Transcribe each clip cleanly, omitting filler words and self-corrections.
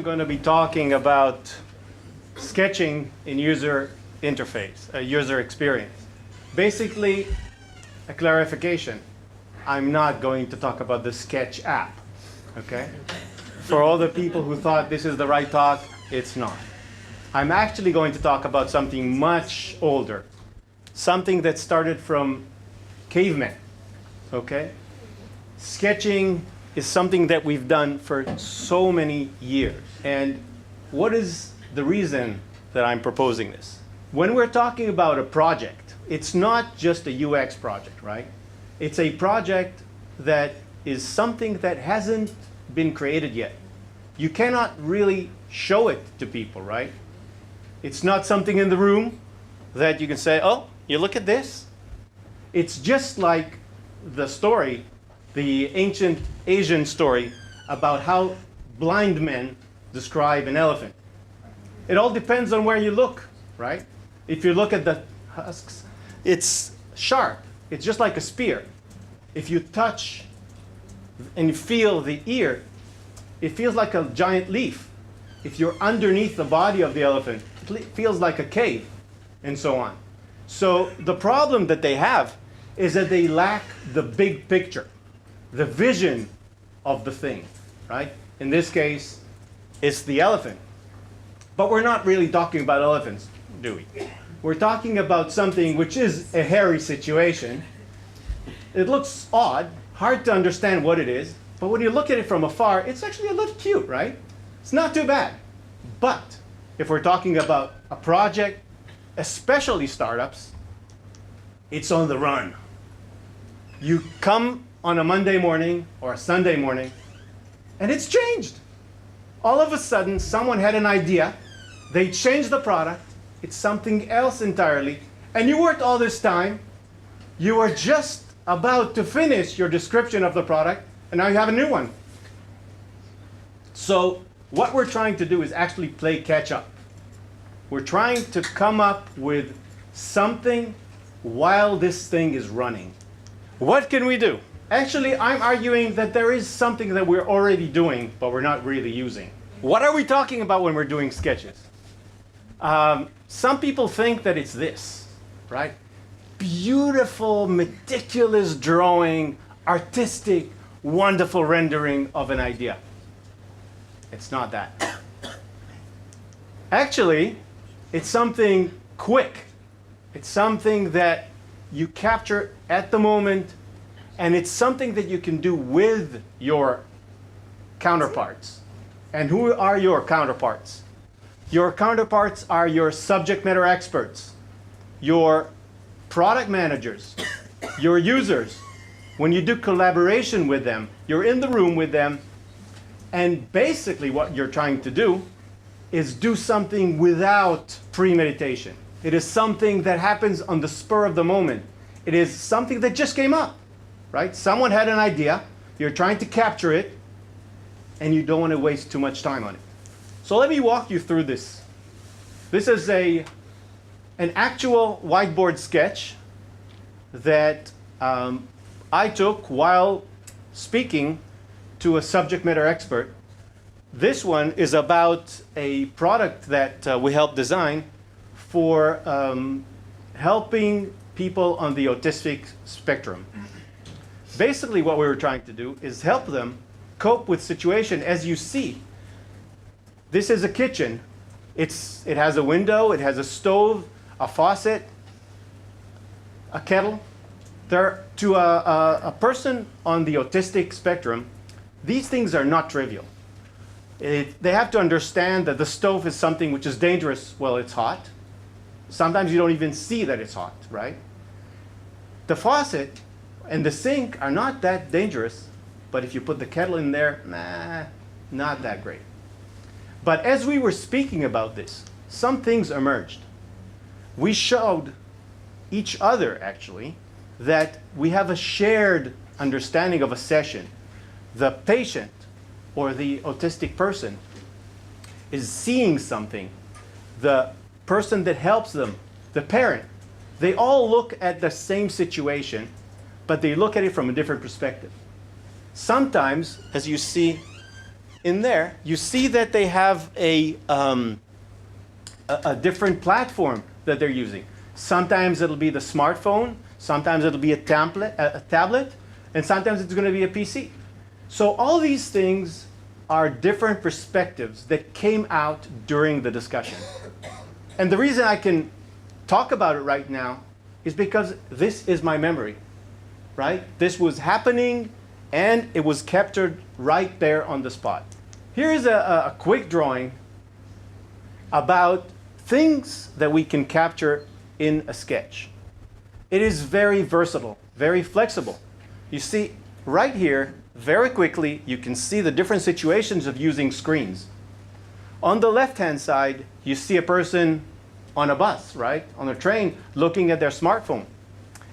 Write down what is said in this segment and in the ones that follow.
going to be talking about sketching in user interface, user experience. Basically, a clarification. I'm not going to talk about the Sketch app, okay? For all the people who thought this is the right talk, it's not. I'm actually going to talk about something much older, something that started from cavemen, okay? Sketching is something that we've done for so many years. And what is the reason that I'm proposing this? When we're talking about a project, it's not just a UX project, right? It's a project that is something that hasn't been created yet. You cannot really show it to people, right? It's not something in the room that you can say, oh, you look at this. It's just like the story, the ancient Asian story about how blind men describe an elephant. It all depends on where you look, right? If you look at the husks, it's sharp. It's just like a spear. If you touch and you feel the ear, it feels like a giant leaf. If you're underneath the body of the elephant, it feels like a cave, and so on. So the problem that they have is that they lack the big picture, the vision of the thing, right? In this case, it's the elephant. But we're not really talking about elephants, do we? We're talking about something which is a hairy situation. It looks odd, hard to understand what it is, but when you look at it from afar, it's actually a little cute, right? It's not too bad. But if we're talking about a project, especially startups, it's on the run. You come on a Monday morning or a Sunday morning, and it's changed. All of a sudden, someone had an idea, they changed the product, it's something else entirely, and you worked all this time, you were just about to finish your description of the product, and now you have a new one. So what we're trying to do is actually play catch up. We're trying to come up with something while this thing is running. What can we do? Actually, I'm arguing that there is something that we're already doing, but we're not really using. What are we talking about when we're doing sketches? Some people think that it's this, right? Beautiful, meticulous drawing, artistic, wonderful rendering of an idea. It's not that. Actually, it's something quick. It's something that you capture at the moment, and it's something that you can do with your counterparts. And who are your counterparts? Your counterparts are your subject matter experts, your product managers, your users. When you do collaboration with them, you're in the room with them, and basically what you're trying to do is do something without premeditation. It is something that happens on the spur of the moment. It is something that just came up, right? Someone had an idea, you're trying to capture it, and you don't want to waste too much time on it. So let me walk you through this. This is an actual whiteboard sketch that I took while speaking to a subject matter expert. This one is about a product that we helped design for helping people on the autistic spectrum. Basically what we were trying to do is help them cope with situation. As you see, this is a kitchen. It has a window, it has a stove, a faucet, a kettle. To a person on the autistic spectrum, these things are not trivial. They have to understand that the stove is something which is dangerous while it's hot. Sometimes you don't even see that it's hot, right? The faucet and the sink are not that dangerous, but if you put the kettle in there, not that great. But as we were speaking about this, some things emerged. We showed each other, actually, that we have a shared understanding of a session. The patient or the autistic person is seeing something. The person that helps them, the parent, they all look at the same situation, but they look at it from a different perspective. Sometimes, as you see in there, you see that they have a different platform that they're using. Sometimes it'll be the smartphone, sometimes it'll be a tablet, and sometimes it's going to be a PC. So all these things are different perspectives that came out during the discussion. And the reason I can talk about it right now is because this is my memory, right? This was happening and it was captured right there on the spot. Here's a quick drawing about things that we can capture in a sketch. It is very versatile, very flexible. You see, right here, very quickly, you can see the different situations of using screens. On the left-hand side, you see a person on a bus, right? On a train, looking at their smartphone.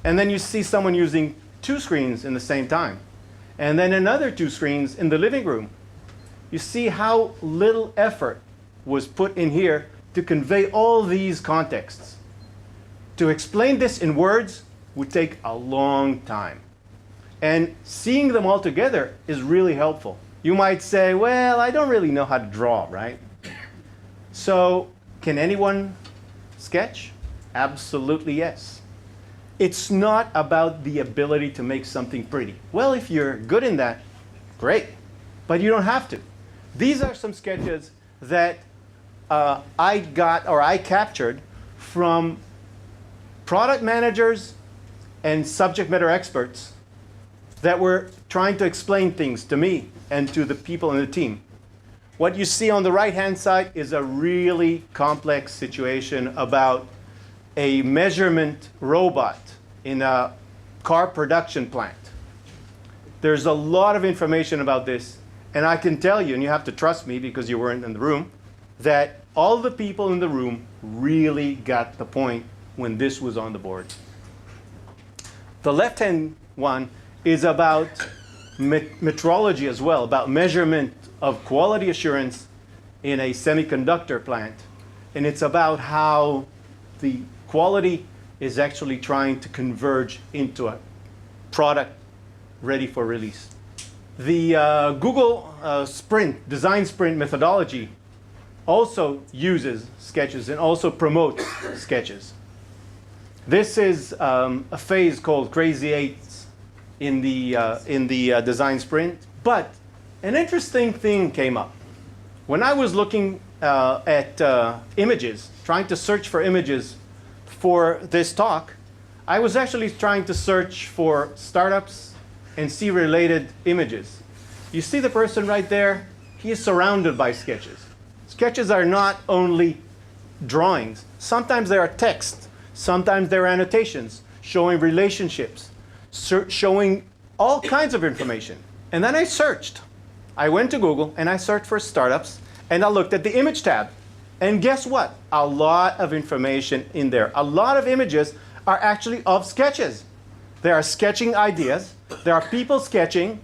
And then you see someone using 2 screens in the same time. And then another 2 screens in the living room. You see how little effort was put in here to convey all these contexts. To explain this in words would take a long time. And seeing them all together is really helpful. You might say, well, I don't really know how to draw, right? So, can anyone sketch? Absolutely yes. It's not about the ability to make something pretty. Well, if you're good in that, great. But you don't have to. These are some sketches that I captured from product managers and subject matter experts that were trying to explain things to me and to the people in the team. What you see on the right-hand side is a really complex situation about a measurement robot in a car production plant. There's a lot of information about this, and I can tell you, and you have to trust me because you weren't in the room, that all the people in the room really got the point when this was on the board. The left-hand one is about metrology as well, about measurement of quality assurance in a semiconductor plant. And it's about how the quality is actually trying to converge into a product ready for release. The Google design sprint methodology also uses sketches and also promotes sketches. This is a phase called Crazy Eights in the design sprint. But an interesting thing came up. When I was looking at images, trying to search for images for this talk, I was actually trying to search for startups and see related images. You see the person right there? He is surrounded by sketches. Sketches are not only drawings. Sometimes they are text. Sometimes they're annotations showing relationships, showing all kinds of information. And then I searched. I went to Google and I searched for startups and I looked at the image tab. And guess what? A lot of information in there. A lot of images are actually of sketches. There are sketching ideas. There are people sketching.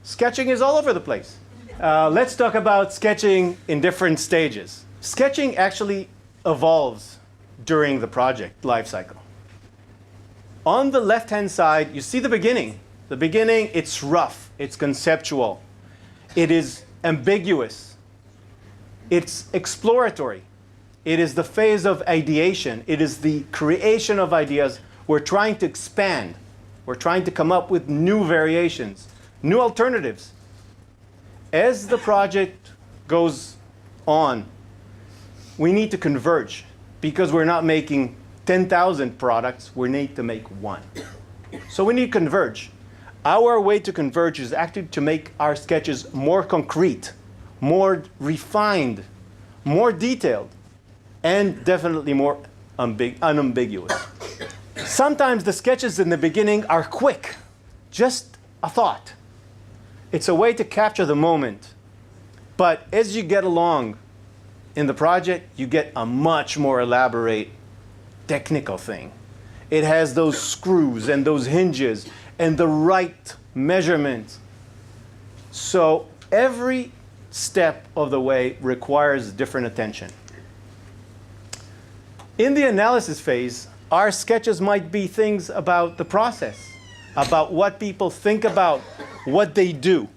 Sketching is all over the place. Let's talk about sketching in different stages. Sketching actually evolves during the project lifecycle. On the left-hand side, you see the beginning. The beginning, it's rough, it's conceptual, it is ambiguous, it's exploratory, it is the phase of ideation, it is the creation of ideas. We're trying to expand, we're trying to come up with new variations, new alternatives. As the project goes on, we need to converge because we're not making 10,000 products, we need to make one. So we need to converge. Our way to converge is actually to make our sketches more concrete, more refined, more detailed, and definitely more unambiguous. Sometimes the sketches in the beginning are quick, just a thought. It's a way to capture the moment. But as you get along in the project, you get a much more elaborate technical thing. It has those screws and those hinges and the right measurement. So every step of the way requires different attention. In the analysis phase, our sketches might be things about the process, about what people think about, what they do.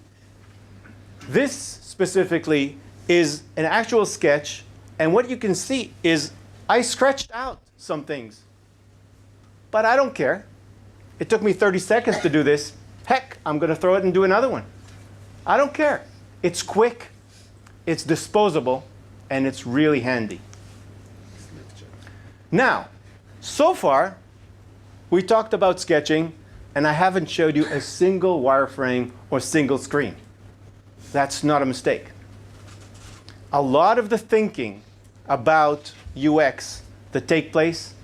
This specifically is an actual sketch, and what you can see is I scratched out some things. But I don't care. It took me 30 seconds to do this. Heck, I'm going to throw it and do another one. I don't care. It's quick, it's disposable, and it's really handy. Now, so far, we talked about sketching, and I haven't showed you a single wireframe or single screen. That's not a mistake. A lot of the thinking about UX that take place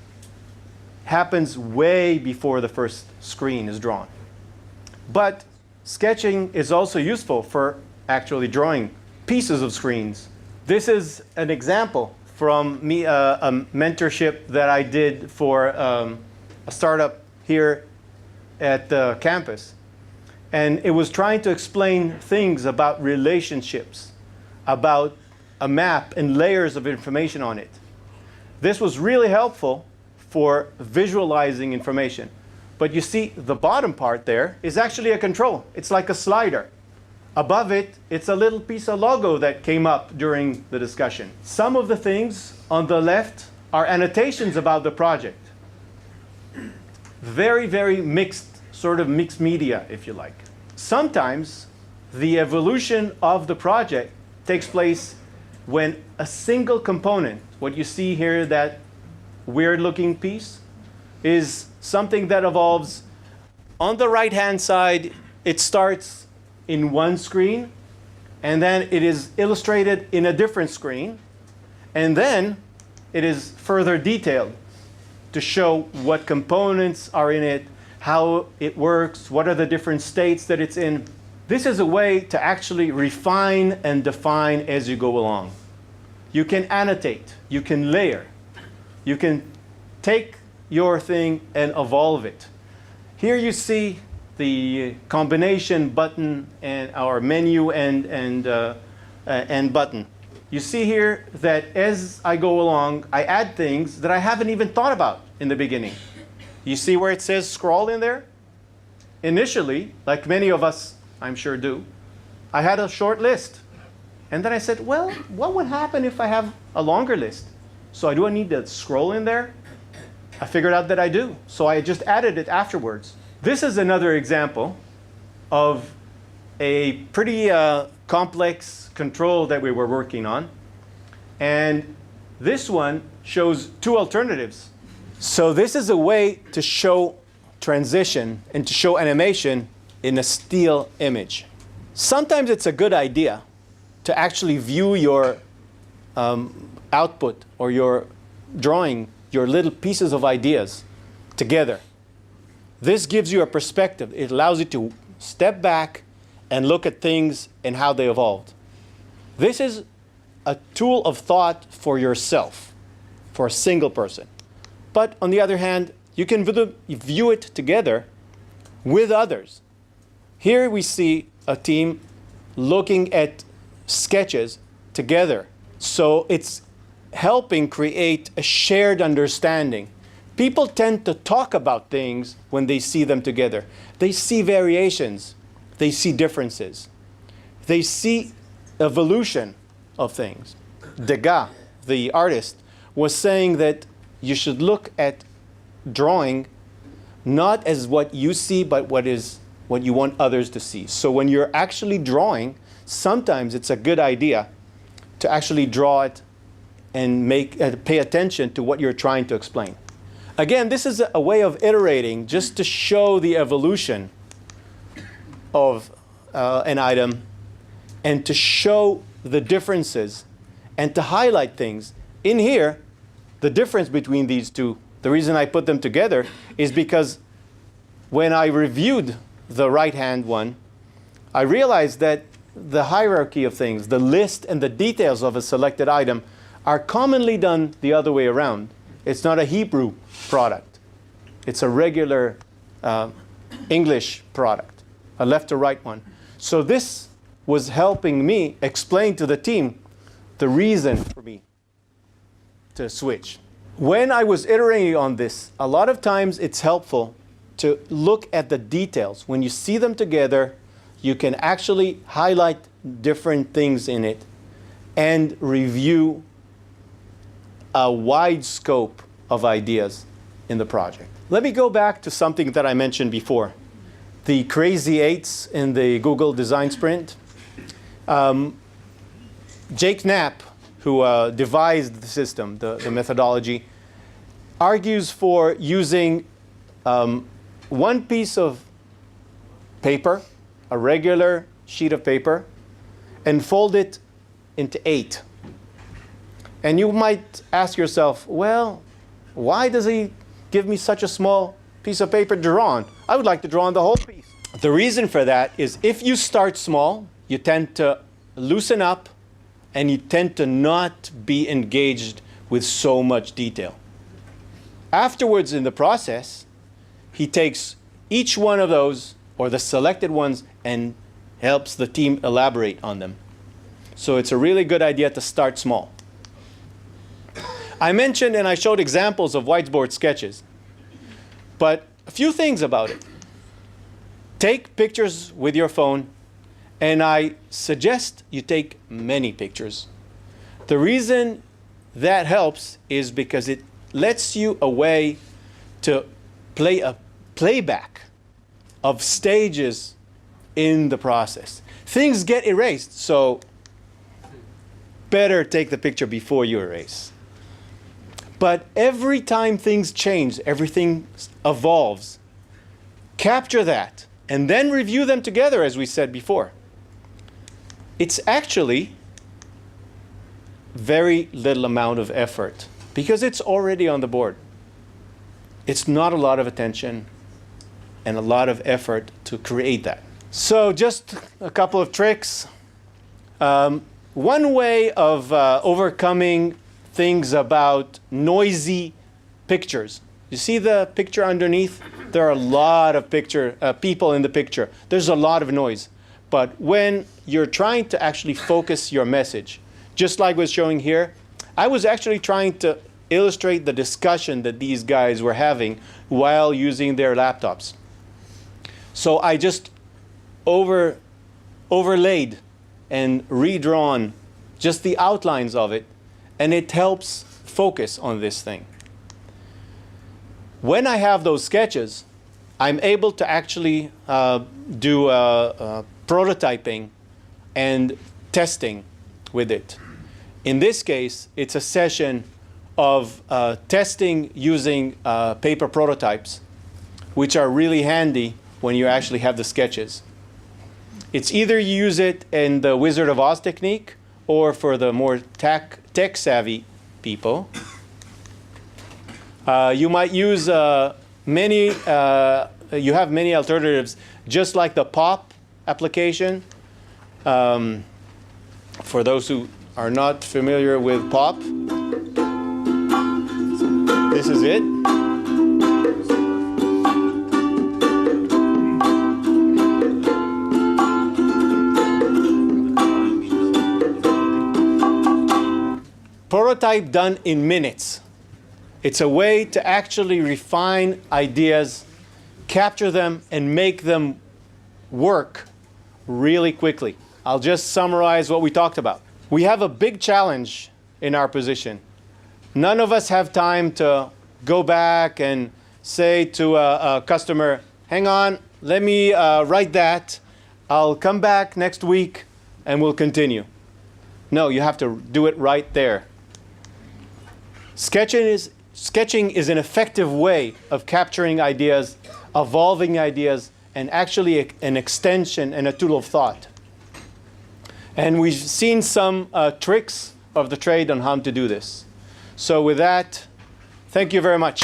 happens way before the first screen is drawn. But sketching is also useful for actually drawing pieces of screens. This is an example from me, a mentorship that I did for a startup here at the campus. And it was trying to explain things about relationships, about a map and layers of information on it. This was really helpful for visualizing information. But you see, the bottom part there is actually a control. It's like a slider. Above it, it's a little piece of logo that came up during the discussion. Some of the things on the left are annotations about the project. Very, very mixed, sort of mixed media, if you like. Sometimes the evolution of the project takes place when a single component, what you see here, that weird looking piece, is something that evolves. On the right-hand side, it starts in one screen, and then it is illustrated in a different screen, and then it is further detailed to show what components are in it, how it works, what are the different states that it's in. This is a way to actually refine and define as you go along. You can annotate, you can layer, you can take your thing and evolve it. Here you see the combination button and our menu and button. You see here that as I go along, I add things that I haven't even thought about in the beginning. You see where it says scroll in there? Initially, like many of us I'm sure do, I had a short list. And then I said, well, what would happen if I have a longer list? So do I need to scroll in there? I figured out that I do. So I just added it afterwards. This is another example of a pretty complex control that we were working on. And this one shows two alternatives. So this is a way to show transition and to show animation in a still image. Sometimes it's a good idea to actually view your output or your drawing, your little pieces of ideas together. This gives you a perspective. It allows you to step back and look at things and how they evolved. This is a tool of thought for yourself, for a single person. But on the other hand, you can view it together with others. Here we see a team looking at sketches together. So it's helping create a shared understanding. People tend to talk about things when they see them together. They see variations. They see differences. They see evolution of things. Degas, the artist, was saying that you should look at drawing not as what you see, but what you want others to see. So when you're actually drawing, sometimes it's a good idea to actually draw it and pay attention to what you're trying to explain. Again, this is a way of iterating just to show the evolution of an item and to show the differences and to highlight things. In here, the difference between these two, the reason I put them together is because when I reviewed the right-hand one, I realized that the hierarchy of things, the list and the details of a selected item are commonly done the other way around. It's not a Hebrew product. It's a regular English product, a left to right one. So this was helping me explain to the team the reason for me to switch. When I was iterating on this, a lot of times it's helpful to look at the details. When you see them together, you can actually highlight different things in it and review a wide scope of ideas in the project. Let me go back to something that I mentioned before. The crazy eights in the Google Design Sprint. Jake Knapp, who devised the system, the methodology, argues for using one piece of paper, a regular sheet of paper, and fold it into 8. And you might ask yourself, well, why does he give me such a small piece of paper to draw on? I would like to draw on the whole piece. The reason for that is if you start small, you tend to loosen up and you tend to not be engaged with so much detail. Afterwards in the process, he takes each one of those, or the selected ones, and helps the team elaborate on them. So it's a really good idea to start small. I mentioned and I showed examples of whiteboard sketches, but a few things about it. Take pictures with your phone, and I suggest you take many pictures. The reason that helps is because it lets you a way to play a playback of stages in the process. Things get erased, so better take the picture before you erase. But every time things change, everything evolves. Capture that and then review them together, as we said before. It's actually very little amount of effort because it's already on the board. It's not a lot of attention and a lot of effort to create that. So just a couple of tricks. One way of overcoming things about noisy pictures. You see the picture underneath? There are a lot of people in the picture. There's a lot of noise. But when you're trying to actually focus your message, just like was showing here, I was actually trying to illustrate the discussion that these guys were having while using their laptops. So I just overlaid and redrawn just the outlines of it, and it helps focus on this thing. When I have those sketches, I'm able to actually do prototyping and testing with it. In this case, it's a session of testing using paper prototypes, which are really handy when you actually have the sketches. It's either you use it in the Wizard of Oz technique or for the more tech-savvy people. You might use you have many alternatives, just like the POP application. For those who are not familiar with POP, this is it. Prototype done in minutes. It's a way to actually refine ideas, capture them, and make them work really quickly. I'll just summarize what we talked about. We have a big challenge in our position. None of us have time to go back and say to a customer, hang on, let me write that. I'll come back next week and we'll continue. No, you have to do it right there. Sketching is an effective way of capturing ideas, evolving ideas, and actually an extension and a tool of thought. And we've seen some tricks of the trade on how to do this. So with that, thank you very much.